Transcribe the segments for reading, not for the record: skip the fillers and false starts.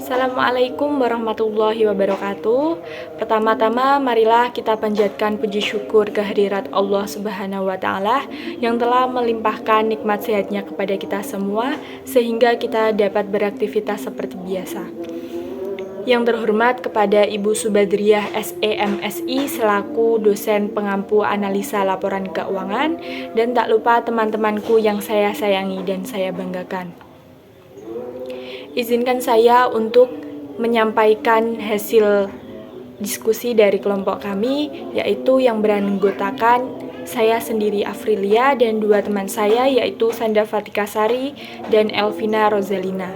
Assalamualaikum warahmatullahi wabarakatuh. Pertama-tama, marilah kita panjatkan puji syukur kehadirat Allah Subhanahu wa Ta'ala yang telah melimpahkan nikmat sehatnya kepada kita semua, sehingga kita dapat beraktivitas seperti biasa. Yang terhormat kepada Ibu Subadriah SEMSI selaku dosen pengampu analisa laporan keuangan, dan tak lupa teman-temanku yang saya sayangi dan saya banggakan. Izinkan saya untuk menyampaikan hasil diskusi dari kelompok kami, yaitu yang beranggotakan saya sendiri Afrilia dan dua teman saya, yaitu Sanda Fatika Sari dan Elvina Rozalina.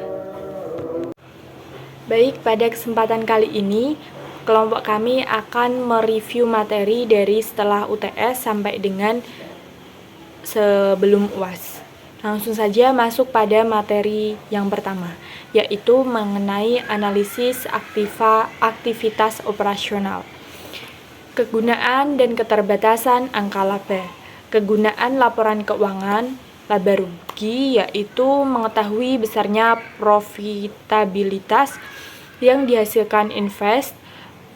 Baik, pada kesempatan kali ini kelompok kami akan mereview materi dari setelah UTS sampai dengan sebelum UAS. Langsung saja masuk pada materi yang pertama, yaitu mengenai analisis aktivitas operasional. Kegunaan dan keterbatasan angka laba. Kegunaan laporan keuangan laba rugi yaitu mengetahui besarnya profitabilitas yang dihasilkan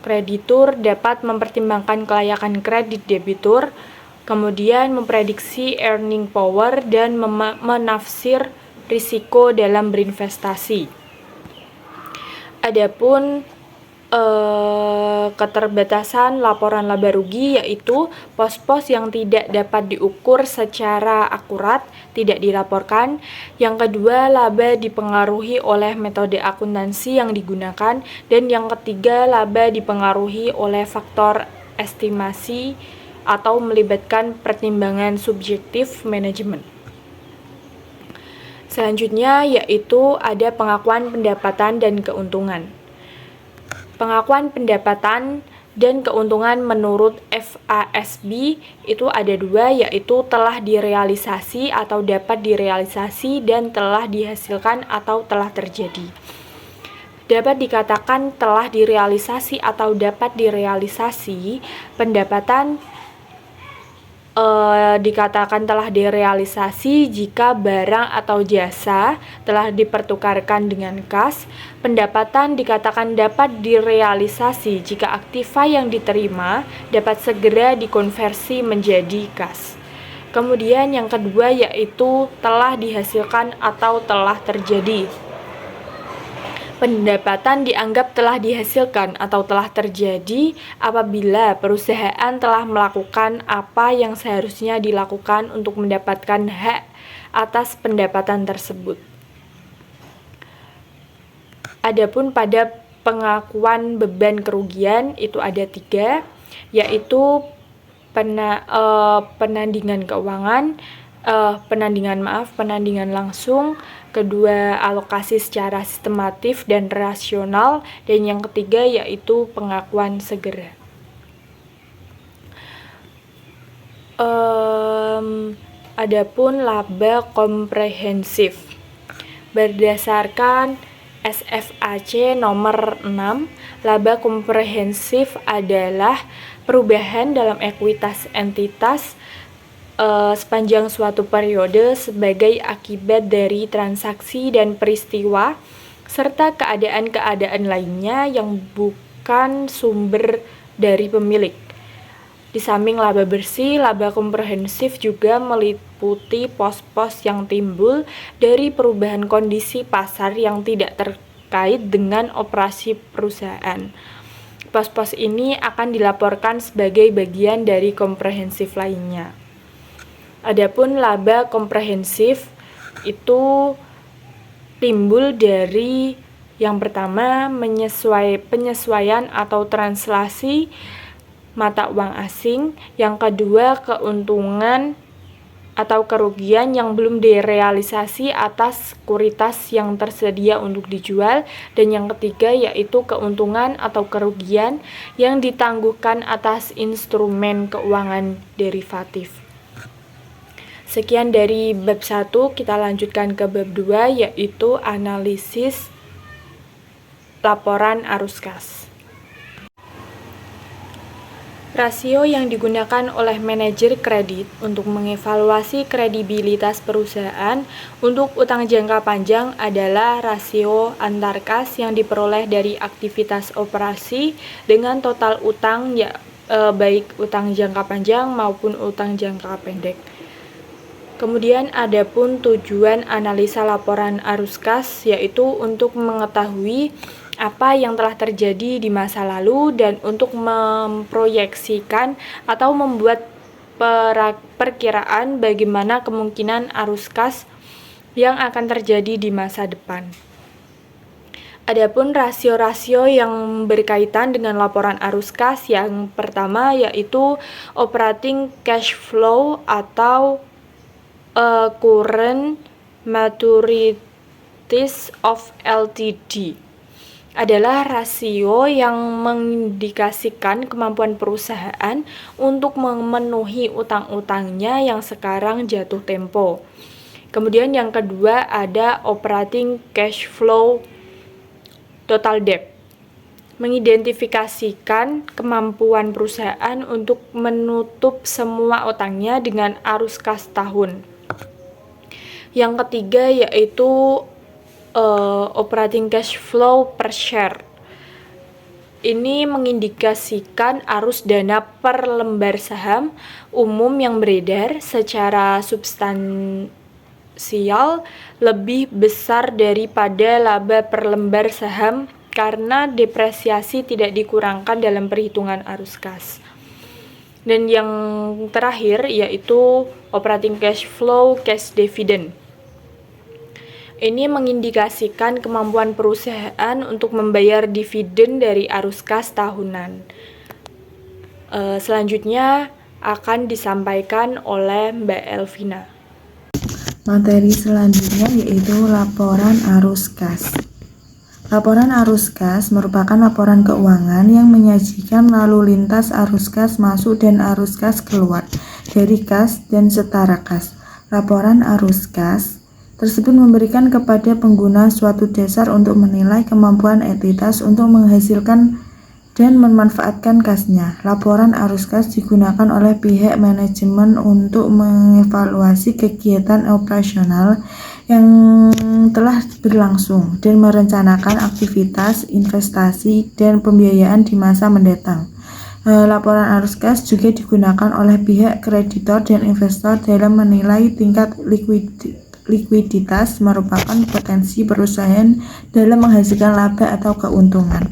kreditur dapat mempertimbangkan kelayakan kredit debitur, kemudian memprediksi earning power dan menafsir risiko dalam berinvestasi. Adapun keterbatasan laporan laba rugi yaitu pos-pos yang tidak dapat diukur secara akurat tidak dilaporkan. Yang kedua, laba dipengaruhi oleh metode akuntansi yang digunakan, dan yang ketiga, laba dipengaruhi oleh faktor estimasi atau melibatkan pertimbangan subjektif manajemen. Selanjutnya yaitu ada pengakuan pendapatan dan keuntungan. Pengakuan pendapatan dan keuntungan menurut FASB itu ada dua, yaitu telah direalisasi atau dapat direalisasi dan telah dihasilkan atau telah terjadi. Dapat dikatakan telah direalisasi atau dapat direalisasi, pendapatan dikatakan telah direalisasi jika barang atau jasa telah dipertukarkan dengan kas. Pendapatan dikatakan dapat direalisasi jika aktiva yang diterima dapat segera dikonversi menjadi kas. Kemudian yang kedua yaitu telah dihasilkan atau telah terjadi. Pendapatan dianggap telah dihasilkan atau telah terjadi apabila perusahaan telah melakukan apa yang seharusnya dilakukan untuk mendapatkan hak atas pendapatan tersebut. Adapun pada pengakuan beban kerugian itu ada tiga, yaitu penandingan keuangan, penandingan langsung, kedua alokasi secara sistematif dan rasional, dan yang ketiga yaitu pengakuan segera. Adapun laba komprehensif berdasarkan SFAC nomor 6, laba komprehensif adalah perubahan dalam ekuitas entitas sepanjang suatu periode sebagai akibat dari transaksi dan peristiwa serta keadaan-keadaan lainnya yang bukan sumber dari pemilik. Di samping laba bersih, laba komprehensif juga meliputi pos-pos yang timbul dari perubahan kondisi pasar yang tidak terkait dengan operasi perusahaan. Pos-pos ini akan dilaporkan sebagai bagian dari komprehensif lainnya. Adapun laba komprehensif itu timbul dari yang pertama penyesuaian atau translasi mata uang asing, yang kedua keuntungan atau kerugian yang belum direalisasi atas sekuritas yang tersedia untuk dijual, dan yang ketiga yaitu keuntungan atau kerugian yang ditangguhkan atas instrumen keuangan derivatif. Sekian dari bab 1, kita lanjutkan ke bab 2 yaitu analisis laporan arus kas. Rasio yang digunakan oleh manajer kredit untuk mengevaluasi kredibilitas perusahaan untuk utang jangka panjang adalah rasio antar kas yang diperoleh dari aktivitas operasi dengan total utang baik utang jangka panjang maupun utang jangka pendek. Kemudian ada pun tujuan analisa laporan arus kas, yaitu untuk mengetahui apa yang telah terjadi di masa lalu dan untuk memproyeksikan atau membuat perkiraan bagaimana kemungkinan arus kas yang akan terjadi di masa depan. Adapun rasio-rasio yang berkaitan dengan laporan arus kas, yang pertama yaitu operating cash flow atau current maturities of LTD adalah rasio yang mengindikasikan kemampuan perusahaan untuk memenuhi utang-utangnya yang sekarang jatuh tempo. Kemudian yang kedua ada operating cash flow total debt, mengidentifikasikan kemampuan perusahaan untuk menutup semua utangnya dengan arus kas tahun. Yang ketiga yaitu operating cash flow per share. Ini mengindikasikan arus dana per lembar saham umum yang beredar secara substansial lebih besar daripada laba per lembar saham karena depresiasi tidak dikurangkan dalam perhitungan arus kas. Dan yang terakhir yaitu operating cash flow cash dividend. Ini mengindikasikan kemampuan perusahaan untuk membayar dividen dari arus kas tahunan. Selanjutnya akan disampaikan oleh Mbak Elvina. Materi selanjutnya yaitu laporan arus kas. Laporan arus kas merupakan laporan keuangan yang menyajikan lalu lintas arus kas masuk dan arus kas keluar dari kas dan setara kas. Laporan arus kas tersebut memberikan kepada pengguna suatu dasar untuk menilai kemampuan entitas untuk menghasilkan dan memanfaatkan kasnya. Laporan arus kas digunakan oleh pihak manajemen untuk mengevaluasi kegiatan operasional yang telah berlangsung dan merencanakan aktivitas, investasi, dan pembiayaan di masa mendatang. Laporan arus kas juga digunakan oleh pihak kreditor dan investor dalam menilai tingkat likuiditas merupakan potensi perusahaan dalam menghasilkan laba atau keuntungan.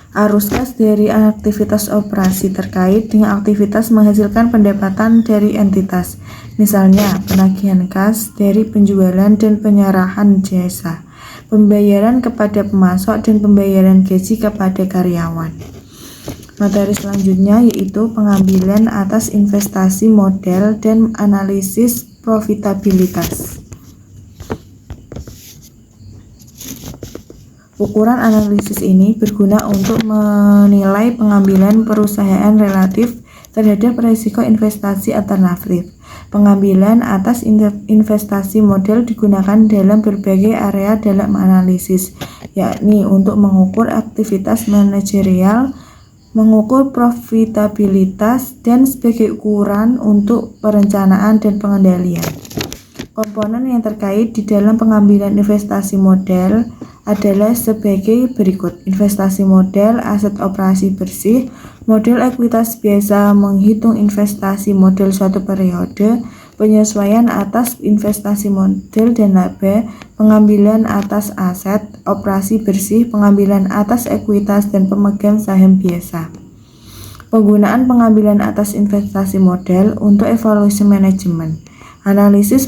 Arus kas dari aktivitas operasi terkait dengan aktivitas menghasilkan pendapatan dari entitas, misalnya penagihan kas dari penjualan dan penyerahan jasa, pembayaran kepada pemasok dan pembayaran gaji kepada karyawan. Materi selanjutnya yaitu pengambilan atas investasi model dan analisis profitabilitas. Ukuran analisis ini berguna untuk menilai pengambilan perusahaan relatif terhadap risiko investasi alternatif. Pengambilan atas investasi model digunakan dalam berbagai area dalam analisis, yakni untuk mengukur aktivitas manajerial, mengukur profitabilitas, dan sebagai ukuran untuk perencanaan dan pengendalian. Komponen yang terkait di dalam pengambilan investasi model adalah sebagai berikut. Investasi model aset operasi bersih, model ekuitas biasa menghitung investasi model suatu periode, penyesuaian atas investasi model dan laba, pengambilan atas aset operasi bersih, pengambilan atas ekuitas dan pemegang saham biasa. Penggunaan pengambilan atas investasi model untuk evaluasi manajemen, analisis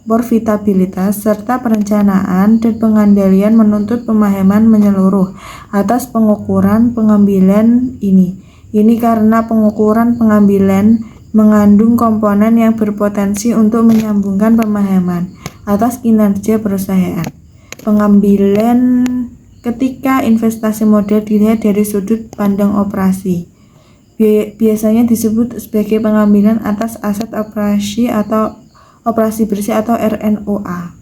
profitabilitas, serta perencanaan dan pengendalian menuntut pemahaman menyeluruh atas pengukuran pengambilan ini. Ini karena pengukuran pengambilan mengandung komponen yang berpotensi untuk menyambungkan pemahaman atas kinerja perusahaan. Pengambilan ketika investasi model dilihat dari sudut pandang operasi biasanya disebut sebagai pengambilan atas aset operasi atau operasi bersih atau RNOA.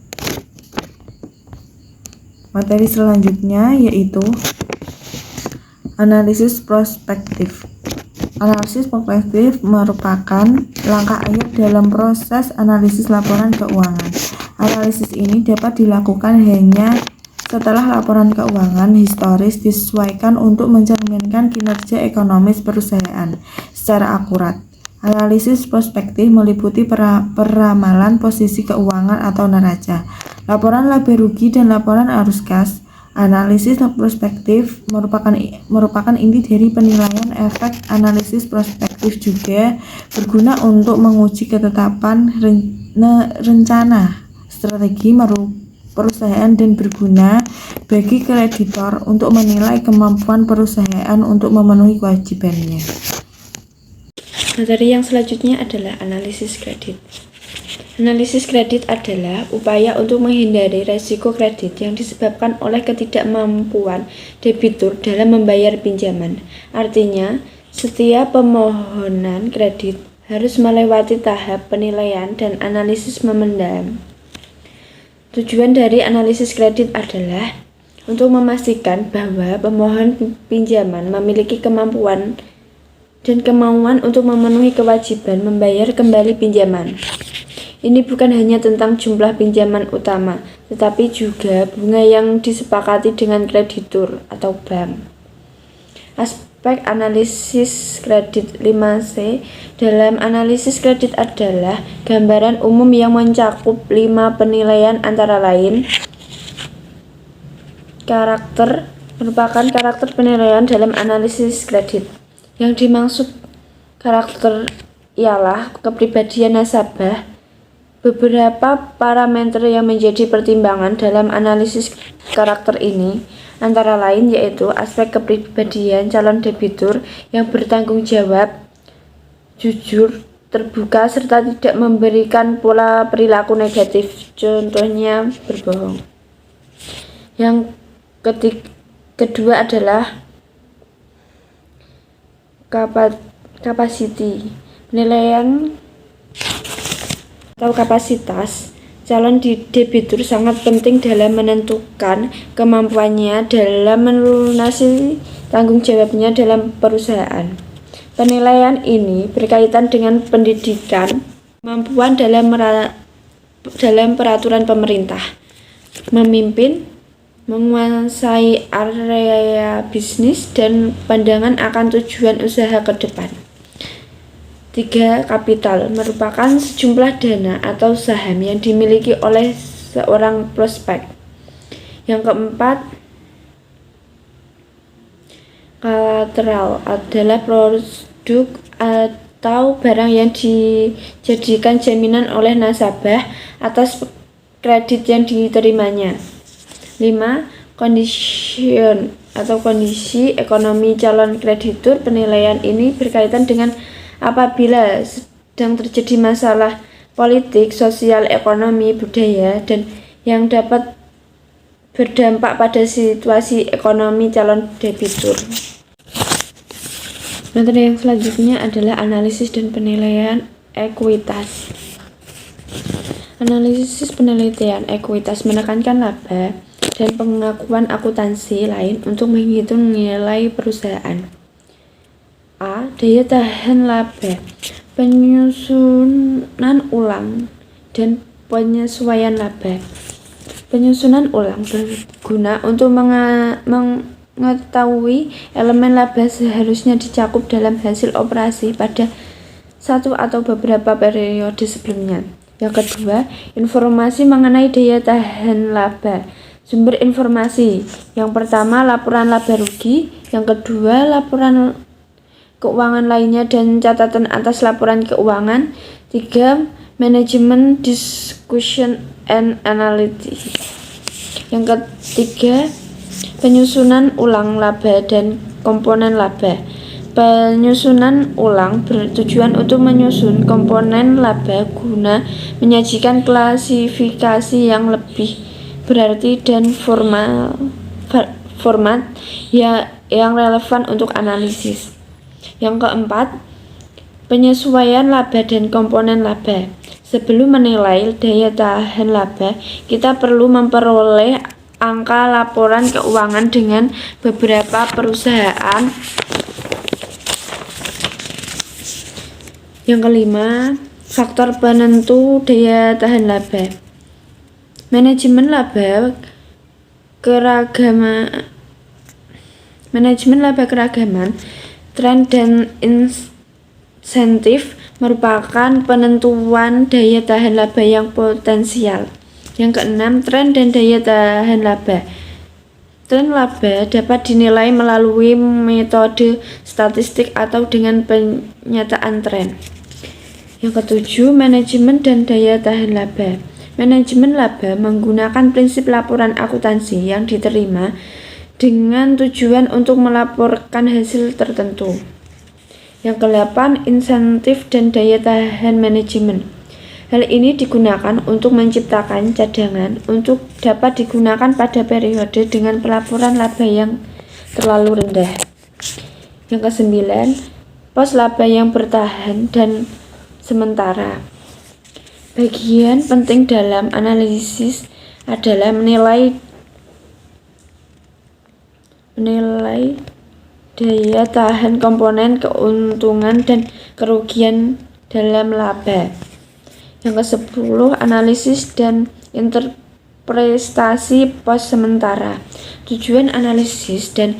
Materi selanjutnya yaitu Analisis prospektif. Analisis prospektif merupakan langkah akhir dalam proses analisis laporan keuangan. Analisis ini dapat dilakukan hanya setelah laporan keuangan historis disesuaikan untuk mencerminkan kinerja ekonomis perusahaan secara akurat. Analisis prospektif meliputi peramalan posisi keuangan atau neraca, laporan laba rugi, dan laporan arus kas. Analisis prospektif merupakan inti dari penilaian efek. Analisis prospektif juga berguna untuk menguji ketetapan rencana strategi perusahaan dan berguna bagi kreditor untuk menilai kemampuan perusahaan untuk memenuhi kewajibannya. Materi yang selanjutnya adalah analisis kredit. Analisis kredit adalah upaya untuk menghindari risiko kredit yang disebabkan oleh ketidakmampuan debitur dalam membayar pinjaman. Artinya, setiap permohonan kredit harus melewati tahap penilaian dan analisis mendalam. Tujuan dari analisis kredit adalah untuk memastikan bahwa pemohon pinjaman memiliki kemampuan dan kemauan untuk memenuhi kewajiban membayar kembali pinjaman. Ini bukan hanya tentang jumlah pinjaman utama, tetapi juga bunga yang disepakati dengan kreditur atau bank. Aspek analisis kredit 5C dalam analisis kredit adalah gambaran umum yang mencakup 5 penilaian antara lain. Karakter merupakan karakter penilaian dalam analisis kredit. Yang dimaksud karakter ialah kepribadian nasabah. Beberapa parameter yang menjadi pertimbangan dalam analisis karakter ini antara lain yaitu aspek kepribadian calon debitur yang bertanggung jawab, jujur, terbuka, serta tidak memberikan pola perilaku negatif, contohnya berbohong. Yang kedua adalah capacity, penilaian atau kapasitas calon debitur sangat penting dalam menentukan kemampuannya dalam melunasi tanggung jawabnya dalam perusahaan. Penilaian ini berkaitan dengan pendidikan, kemampuan dalam peraturan pemerintah, memimpin, menguasai area bisnis, dan pandangan akan tujuan usaha ke depan. 3. Kapital merupakan sejumlah dana atau saham yang dimiliki oleh seorang prospek. Yang keempat, kolateral adalah produk atau barang yang dijadikan jaminan oleh nasabah atas kredit yang diterimanya. 5. Condition atau kondisi ekonomi calon kreditur. Penilaian ini berkaitan dengan apabila sedang terjadi masalah politik, sosial, ekonomi, budaya, dan yang dapat berdampak pada situasi ekonomi calon debitur. Materi yang selanjutnya adalah analisis dan penilaian ekuitas. Analisis penelitian ekuitas menekankan laba dan pengakuan akuntansi lain untuk menghitung nilai perusahaan. A. Daya tahan laba, penyusunan ulang, dan penyesuaian laba. Penyusunan ulang berguna untuk mengetahui elemen laba seharusnya dicakup dalam hasil operasi pada satu atau beberapa periode sebelumnya. Yang kedua, informasi mengenai daya tahan laba. Sumber informasi. Yang pertama, laporan laba rugi. Yang kedua, laporan keuangan lainnya dan catatan atas laporan keuangan. 3. Manajemen discussion and analysis. Yang ketiga, penyusunan ulang laba dan komponen laba. Penyusunan ulang bertujuan untuk menyusun komponen laba guna menyajikan klasifikasi yang lebih berarti dan format yang relevan untuk analisis. Yang keempat, penyesuaian laba dan komponen laba. Sebelum menilai daya tahan laba, kita perlu memperoleh angka laporan keuangan dengan beberapa perusahaan. Yang kelima, faktor penentu daya tahan laba. Manajemen laba keragaman, tren dan insentif merupakan penentuan daya tahan laba yang potensial. Yang keenam, tren dan daya tahan laba. Tren laba dapat dinilai melalui metode statistik atau dengan penyataan tren. Yang ketujuh, manajemen dan daya tahan laba. Manajemen laba menggunakan prinsip laporan akuntansi yang diterima dengan tujuan untuk melaporkan hasil tertentu. Yang kedelapan, insentif dan daya tahan manajemen. Hal ini digunakan untuk menciptakan cadangan untuk dapat digunakan pada periode dengan pelaporan laba yang terlalu rendah. Yang kesembilan, pos laba yang bertahan dan sementara. Bagian penting dalam analisis adalah menilai daya tahan komponen keuntungan dan kerugian dalam laba. Yang ke-10, analisis dan interpretasi pos sementara. Tujuan analisis dan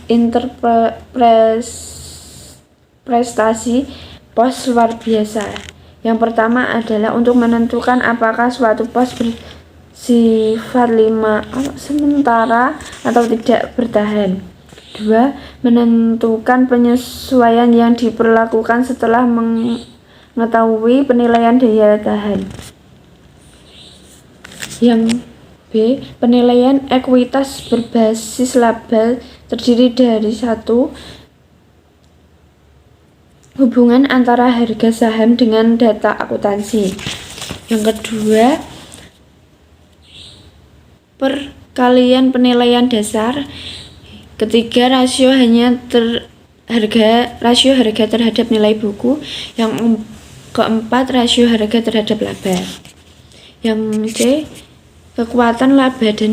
interpretasi pos luar biasa. Yang pertama adalah untuk menentukan apakah suatu pos bersifat sementara atau tidak bertahan. 2. Menentukan penyesuaian yang diperlakukan setelah mengetahui penilaian daya tahan. Yang B. Penilaian ekuitas berbasis laba terdiri dari 1. Hubungan antara harga saham dengan data akuntansi. Yang kedua, perkalian penilaian dasar. Ketiga, rasio harga terhadap nilai buku. Yang keempat, rasio harga terhadap laba. Yang C, kekuatan laba dan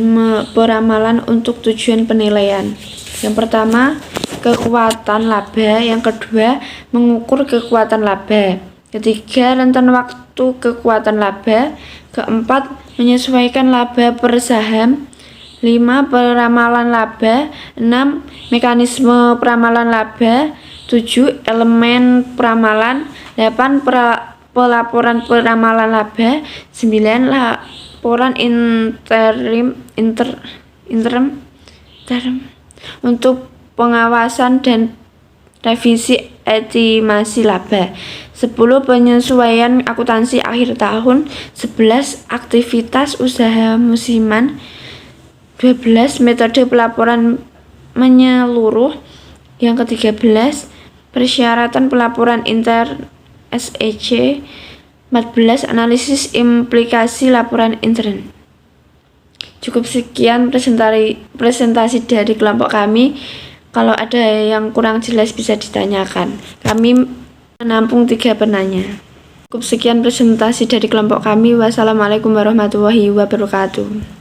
peramalan untuk tujuan penilaian. Yang pertama, kekuatan laba. Yang kedua, mengukur kekuatan laba. Ketiga, rentan waktu kekuatan laba. Keempat, menyesuaikan laba per saham. 5. Peramalan laba. 6. Mekanisme peramalan laba. 7. Elemen peramalan. 8. Pelaporan peramalan laba. 9. Laporan interim untuk pengawasan dan revisi estimasi laba. 10. Penyesuaian akuntansi akhir tahun. 11. Aktivitas usaha musiman. 12. Metode pelaporan menyeluruh. Yang ke-13, persyaratan pelaporan intern SEC. 14. Analisis implikasi laporan intern. Cukup sekian presentasi dari kelompok kami. Kalau ada yang kurang jelas bisa ditanyakan. Kami menampung 3 penanya. Cukup sekian presentasi dari kelompok kami. Wassalamualaikum warahmatullahi wabarakatuh.